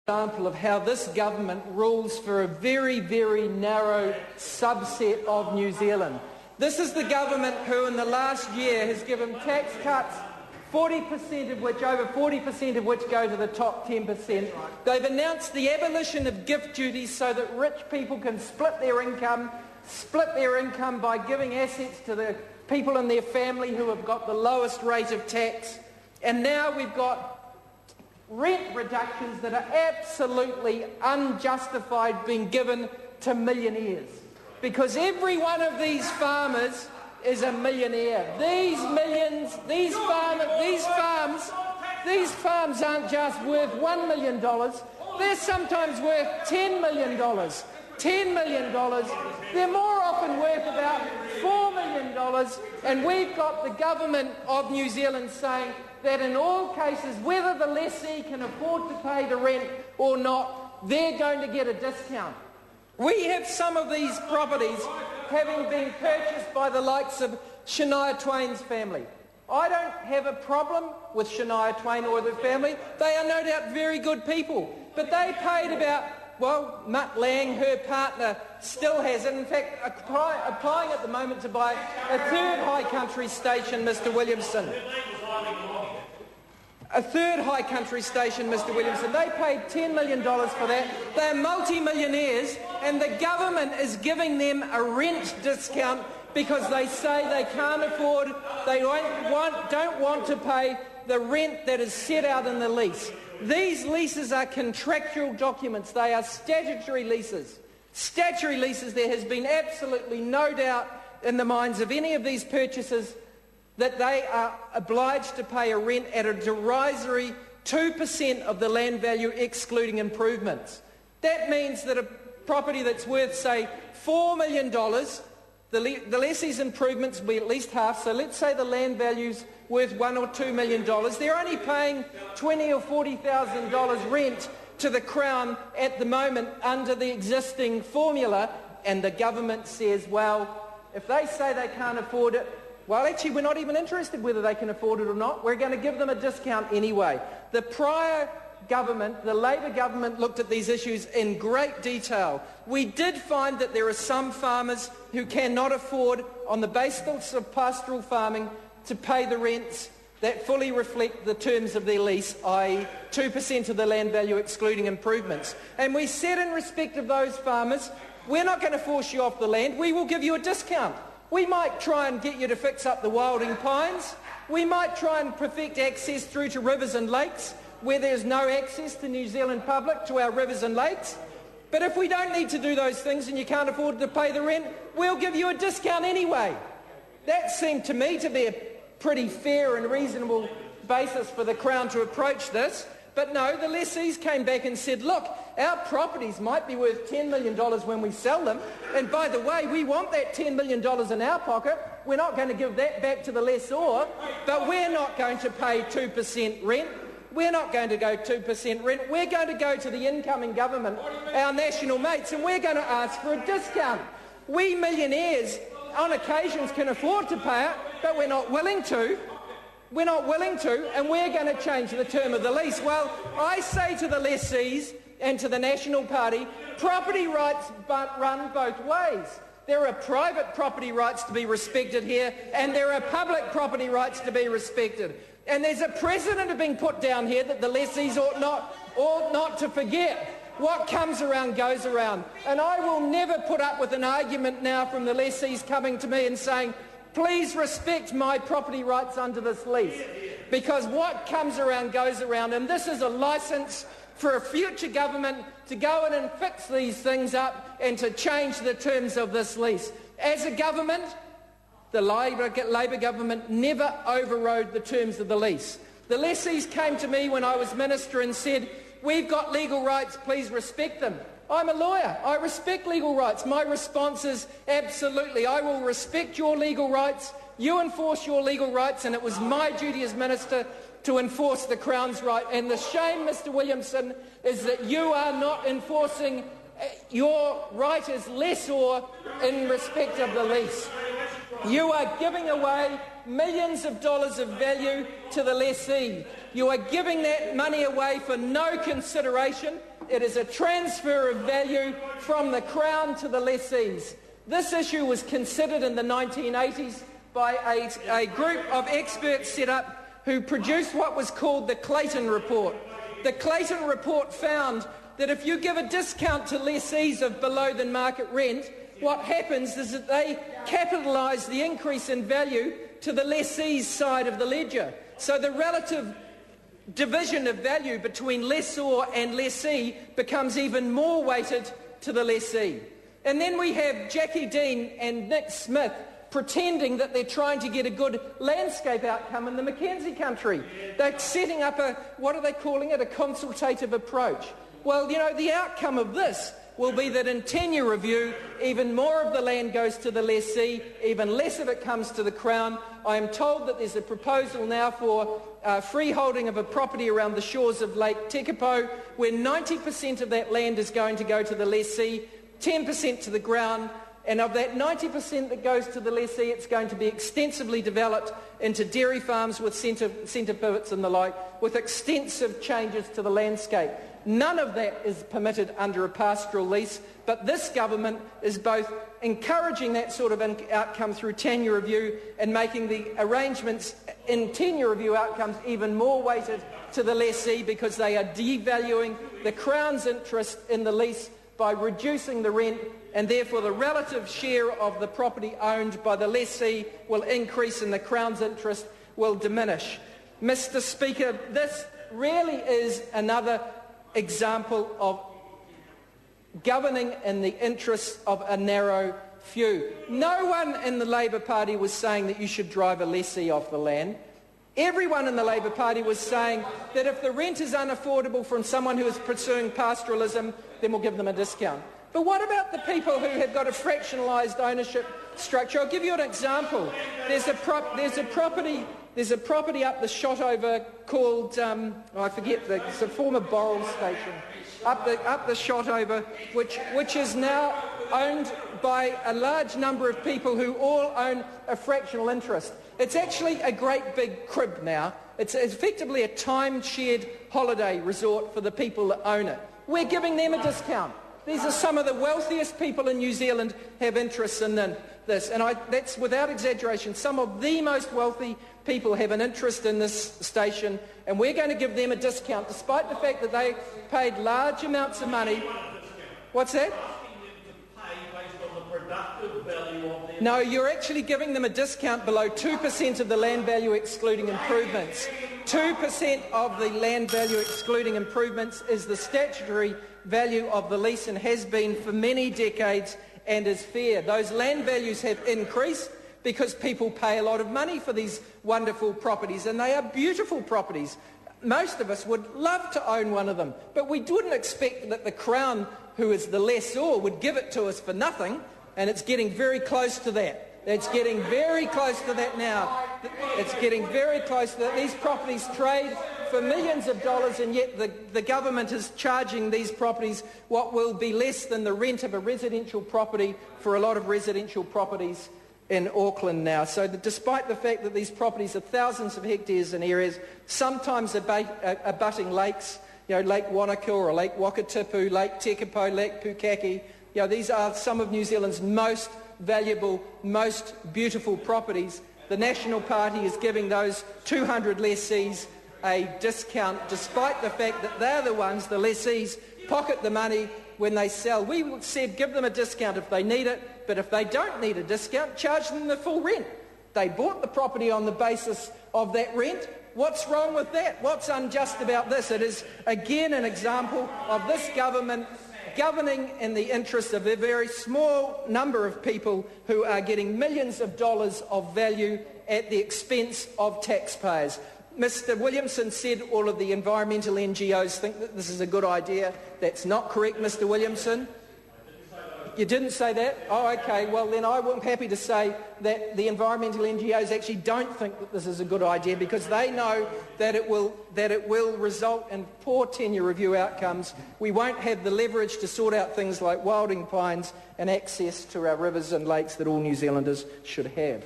example of how this government rules for a very, very narrow subset of New Zealand. This is the government who in the last year has given tax cuts, 40% of which, over 40% of which go to the top 10%. They've announced the abolition of gift duties so that rich people can split their income by giving assets to the people in their family who have got the lowest rate of tax. And now we've got rent reductions that are absolutely unjustified being given to millionaires. Because every one of these farmers is a millionaire. These farms aren't just worth $1 million, they're sometimes worth $10 million. $10 million, they're more often worth about $4 million, and we've got the government of New Zealand saying that in all cases, whether the lessee can afford to pay the rent or not, they're going to get a discount. We have some of these properties having been purchased by the likes of Shania Twain's family. I don't have a problem with Shania Twain or the family. They are no doubt very good people. But they paid about, well, Mutt Lang, her partner, still has it. In fact, applying at the moment to buy a third high country station, Mr Williamson. A third high country station, Mr Williamson. They paid $10 million for that. They're multi-millionaires, and the government is giving them a rent discount because they say they can't afford, they don't want to pay the rent that is set out in the lease. These leases are contractual documents. They are statutory leases. Statutory leases, there has been absolutely no doubt in the minds of any of these purchasers that they are obliged to pay a rent at a derisory 2% of the land value excluding improvements. That means that a property that's worth, say, $4 million, the lessee's improvements will be at least half, so let's say the land value's worth $1 or $2 million. They're only paying $20,000 or $40,000 rent to the Crown at the moment under the existing formula, and the government says, well, if they say they can't afford it, well, actually, we're not even interested whether they can afford it or not. We're going to give them a discount anyway. The prior government, the Labour government, looked at these issues in great detail. We did find that there are some farmers who cannot afford, on the basis of pastoral farming, to pay the rents that fully reflect the terms of their lease, i.e. 2% of the land value excluding improvements. And we said in respect of those farmers, we're not going to force you off the land, we will give you a discount. We might try and get you to fix up the wilding pines. We might try and perfect access through to rivers and lakes where there's no access to New Zealand public to our rivers and lakes. But if we don't need to do those things and you can't afford to pay the rent, we'll give you a discount anyway. That seemed to me to be a pretty fair and reasonable basis for the Crown to approach this. But no, the lessees came back and said, look, our properties might be worth $10 million when we sell them, and by the way, we want that $10 million in our pocket. We're not going to give that back to the lessor, but we're not going to pay 2% rent. We're not going to go 2% rent. We're going to go to the incoming government, our national mates, and we're going to ask for a discount. We millionaires, on occasions, can afford to pay it, but we're not willing to. We're not willing to, and we're going to change the term of the lease. Well, I say to the lessees and to the National Party, property rights run both ways. There are private property rights to be respected here, and there are public property rights to be respected. And there's a precedent being put down here that the lessees ought not to forget. What comes around goes around. And I will never put up with an argument now from the lessees coming to me and saying, please respect my property rights under this lease. Because what comes around goes around, and this is a licence for a future government to go in and fix these things up and to change the terms of this lease. As a government, the Labour government never overrode the terms of the lease. The lessees came to me when I was minister and said, we've got legal rights, please respect them. I'm a lawyer. I respect legal rights. My response is absolutely. I will respect your legal rights. You enforce your legal rights, and it was my duty as minister to enforce the Crown's right. And the shame, Mr Williamson, is that you are not enforcing your right as lessor in respect of the lease. You are giving away millions of dollars of value to the lessee. You are giving that money away for no consideration. It is a transfer of value from the Crown to the lessees. This issue was considered in the 1980s by a group of experts set up who produced what was called the Clayton Report. The Clayton Report found that if you give a discount to lessees of below the market rent, what happens is that they capitalise the increase in value to the lessee's side of the ledger. So the relative division of value between lessor and lessee becomes even more weighted to the lessee. And then we have Jackie Dean and Nick Smith pretending that they're trying to get a good landscape outcome in the Mackenzie country. They're setting up a, what are they calling it, a consultative approach. Well, you know, the outcome of this will be that in tenure review, even more of the land goes to the lessee, even less of it comes to the Crown. I am told that there's a proposal now for freeholding of a property around the shores of Lake Tekapo, where 90% of that land is going to go to the lessee, 10% to the Crown, and of that 90% that goes to the lessee, it's going to be extensively developed into dairy farms with centre pivots and the like, with extensive changes to the landscape. None of that is permitted under a pastoral lease, but this government is both encouraging that sort of outcome through tenure review and making the arrangements in tenure review outcomes even more weighted to the lessee, because they are devaluing the Crown's interest in the lease by reducing the rent, and therefore the relative share of the property owned by the lessee will increase and the Crown's interest will diminish. Mr. Speaker, this really is another example of governing in the interests of a narrow few. No one in the Labour Party was saying that you should drive a lessee off the land. Everyone in the Labour Party was saying that if the rent is unaffordable from someone who is pursuing pastoralism, then we'll give them a discount. But what about the people who have got a fractionalised ownership structure? I'll give you an example. There's a property up the Shotover called, I forget, it's a former Boral station, up the Shotover, which is now owned by a large number of people who all own a fractional interest. It's actually a great big crib now. It's effectively a time-shared holiday resort for the people that own it. We're giving them a discount. These are some of the wealthiest people in New Zealand have interests in this, and that's without exaggeration. Some of the most wealthy people have an interest in this station, and we're going to give them a discount, despite the fact that they paid large amounts of money. What's that? No, you're actually giving them a discount below 2% of the land value excluding improvements. 2% of the land value excluding improvements is the statutory value of the lease and has been for many decades and is fair. Those land values have increased because people pay a lot of money for these wonderful properties, and they are beautiful properties. Most of us would love to own one of them, but we wouldn't expect that the Crown, who is the lessor, would give it to us for nothing, and it's getting very close to that. It's getting very close to that now. It's getting very close to that. These properties trade for millions of dollars, and yet the government is charging these properties what will be less than the rent of a residential property for a lot of residential properties in Auckland now. So despite the fact that these properties are thousands of hectares in areas, sometimes abutting lakes, Lake Wanaka or Lake Wakatipu, Lake Tekapo, Lake Pukaki, these are some of New Zealand's most valuable, most beautiful properties. The National Party is giving those 200 lessees a discount, despite the fact that they're the ones, the lessees, pocket the money when they sell. We said give them a discount if they need it, but if they don't need a discount, charge them the full rent. They bought the property on the basis of that rent. What's wrong with that? What's unjust about this? It is, again, an example of this government governing in the interest of a very small number of people who are getting millions of dollars of value at the expense of taxpayers. Mr. Williamson said all of the environmental NGOs think that this is a good idea. That's not correct, Mr. Williamson. You didn't say that? Oh, okay. Well, then I'm happy to say that the environmental NGOs actually don't think that this is a good idea, because they know that it will result in poor tenure review outcomes. We won't have the leverage to sort out things like wilding pines and access to our rivers and lakes that all New Zealanders should have.